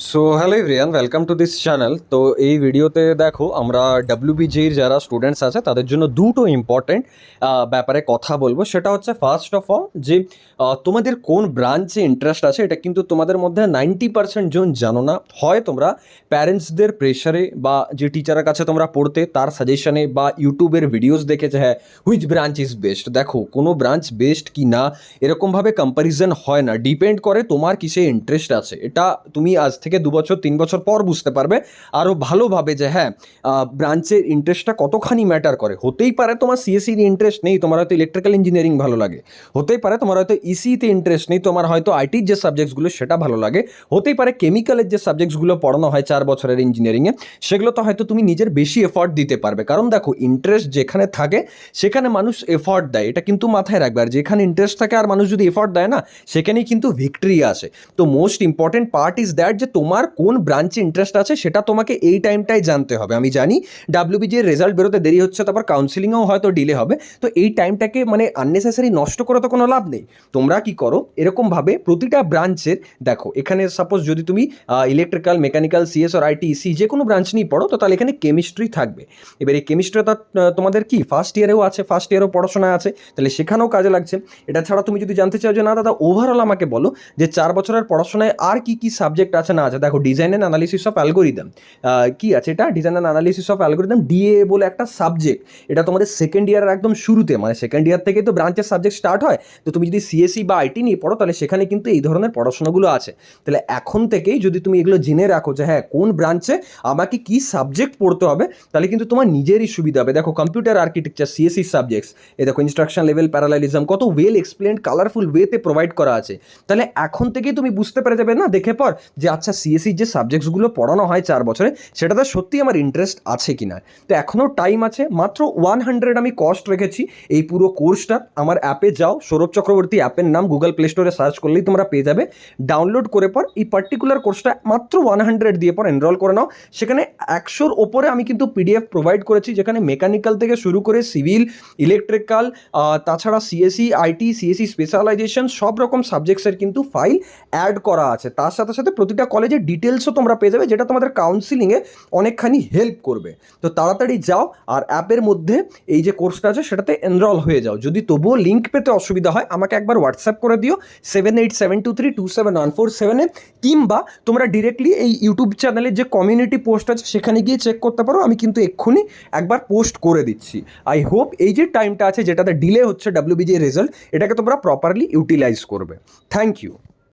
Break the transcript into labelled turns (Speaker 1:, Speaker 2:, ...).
Speaker 1: So hello everyone, welcome to this channel. তো এই ভিডিওতে দেখো আমরা ডাব্লিউবিজির যারা স্টুডেন্টস আছে তাদের জন্য দুটো ইম্পর্টেন্ট ব্যাপারে কথা বলবো। সেটা হচ্ছে ফার্স্ট অফ অল যে তোমাদের কোন ব্রাঞ্চে ইন্টারেস্ট আছে এটা কিন্তু তোমাদের মধ্যে 90% জন জানো না। হয় তোমরা প্যারেন্টসদের প্রেশারে বা যে টিচারের কাছে তোমরা পড়তে তার সাজেশনে বা ইউটিউবের ভিডিওস দেখে যে হ্যাঁ হুইচ ব্রাঞ্চ ইজ বেস্ট। দেখো কোনো ব্রাঞ্চ বেস্ট কি না এরকমভাবে কম্প্যারিজন হয় না, ডিপেন্ড করে তোমার কিসে ইন্টারেস্ট আছে। এটা তুমি আজ থেকে 2 বছর 3 বছর পর বুঝতে পারবে আরও ভালোভাবে যে হ্যাঁ ব্রাঞ্চের ইন্টারেস্টটা কতখানি ম্যাটার করে। হতেই পারে তোমার সিএসসির ইন্টারেস্ট নেই, তোমার হয়তো ইলেকট্রিক্যাল ইঞ্জিনিয়ারিং ভালো লাগে। হতেই পারে তোমার হয়তো ইসিতে ইন্টারেস্ট নেই, তোমার হয়তো আইটির যে সাবজেক্টসগুলো সেটা ভালো লাগে। হতেই পারে কেমিক্যালের যে সাবজেক্টসগুলো পড়ানো হয় 4 বছরের ইঞ্জিনিয়ারিংয়ে সেগুলো তো হয়তো তুমি নিজের বেশি এফর্ট দিতে পারবে। কারণ দেখো ইন্টারেস্ট যেখানে থাকে সেখানে মানুষ এফর্ট দেয়, এটা কিন্তু মাথায় রাখবে। আর যেখানে ইন্টারেস্ট থাকে আর মানুষ যদি এফর্ট দেয় না সেখানেই কিন্তু ভিক্টরি আসে। তো most important part is that যে তোমার কোন ব্রাঞ্চে ইন্টারেস্ট আছে সেটা তোমাকে এই টাইমটাই জানতে হবে। আমি জানি ডাব্লিউবিজির রেজাল্ট বেরোতে দেরি হচ্ছে, তারপর কাউন্সিলিংও হয়তো ডিলে হবে। তো এই টাইমটাকে মানে আননেসেসারি নষ্ট করে তো কোনো লাভ নেই। তোমরা কি করো এরকমভাবে প্রতিটা ব্রাঞ্চের দেখো, এখানে সাপোজ যদি তুমি ইলেকট্রিক্যাল, মেকানিক্যাল, সিএস আর আইটি, ইসি যে কোনো ব্রাঞ্চ নিয়ে পড়ো, তো তাহলে এখানে কেমিস্ট্রি থাকবে। এবার এই কেমিস্ট্রিটা তোমাদের কি ফার্স্ট ইয়ারেও আছে, ফার্স্ট ইয়ারেও পড়াশোনা আছে, তাহলে সেখানেও কাজে লাগছে। এটা ছাড়া তুমি যদি জানতে চাও যে না দাদা ওভারঅল আমাকে বলো যে 4 বছরের পড়াশোনায় আর কি কি সাবজেক্ট আছে না আছে, দেখো design and analysis of algorithm কি আছে, এটা design and analysis of algorithm DA বলে একটা সাবজেক্ট। এটা তোমাদের সেকেন্ড ইয়ারের একদম শুরুতে, মানে সেকেন্ড ইয়ার থেকে তো ব্রাঞ্চের সাবজেক্ট স্টার্ট হয়। তো তুমি যদি সিএসসি বা আইটি নিয়ে পড়ো তাহলে সেখানে কিন্তু এই ধরনের পড়াশোনাগুলো আছে। তাহলে এখন থেকেই যদি তুমি এগুলো জেনে রাখো যে হ্যাঁ কোন ব্রাঞ্চে আমাকে কি সাবজেক্ট পড়তে হবে, তাহলে কিন্তু তোমার নিজেরই সুবিধা হবে। দেখো কম্পিউটার আর্কিটেকচার, সিএসসি সাবজেক্টস, এই দেখো ইনস্ট্রাকশন লেভেল প্যারালালিজম, কত ওয়েল এক্সপ্লেন্ড কালারফুল ওয়েতে প্রোভাইড করা আছে। তাহলে এখন থেকেই তুমি বুঝতে পেরে যাবে না দেখে পর যে আচ্ছা সিএসসির যে সাবজেক্টসগুলো পড়ানো হয় 4 বছরে সেটাতে সত্যি আমার ইন্টারেস্ট আছে কি না। তো এখনও টাইম আছে, মাত্র 100 আমি কস্ট রেখেছি এই পুরো কোর্সটা। আমার অ্যাপে যাও, সৌরভ চক্রবর্তী অ্যাপের নাম গুগল প্লে স্টোরে সার্চ করলেই তোমরা পেয়ে যাবে। ডাউনলোড করে পর এই পার্টিকুলার কোর্সটা মাত্র 100 দিয়ে পর এনরোল করে নাও। সেখানে 100-র ওপরে আমি কিন্তু পিডিএফ প্রোভাইড করেছি, যেখানে মেকানিক্যাল থেকে শুরু করে সিভিল, ইলেকট্রিক্যাল, তাছাড়া সিএসসি, আইটি, সিএসসি স্পেশালাইজেশন সব রকম সাবজেক্টসের কিন্তু ফাইল অ্যাড করা আছে। তার সাথে সাথে প্রতিটা কলেজের ডিটেলসও তোমরা পেয়ে যাবে, যেটা তোমাদের কাউন্সিলিংয়ে অনেকখানি হেল্প করবে। তো তাড়াতাড়ি যাও আর অ্যাপের মধ্যে এই যে কোর্সটা আছে সেটাতে এনরোল হয়ে যাও। যদি তবুও লিঙ্ক পেতে অসুবিধা হয় আমাকে একবার হোয়াটসঅ্যাপ করে দিও 7872327147-এ, কিংবা তোমরা ডিরেক্টলি এই ইউটিউব চ্যানেলের যে কমিউনিটি পোস্ট আছে সেখানে গিয়ে চেক করতে পারো। আমি কিন্তু এক্ষুনি একবার পোস্ট করে দিচ্ছি। আই হোপ এই যে টাইমটা আছে যেটাতে ডিলে হচ্ছে ডাব্লিউবিজি রেজাল্ট, এটাকে তোমরা প্রপারলি ইউটিলাইজ করবে। Thank you.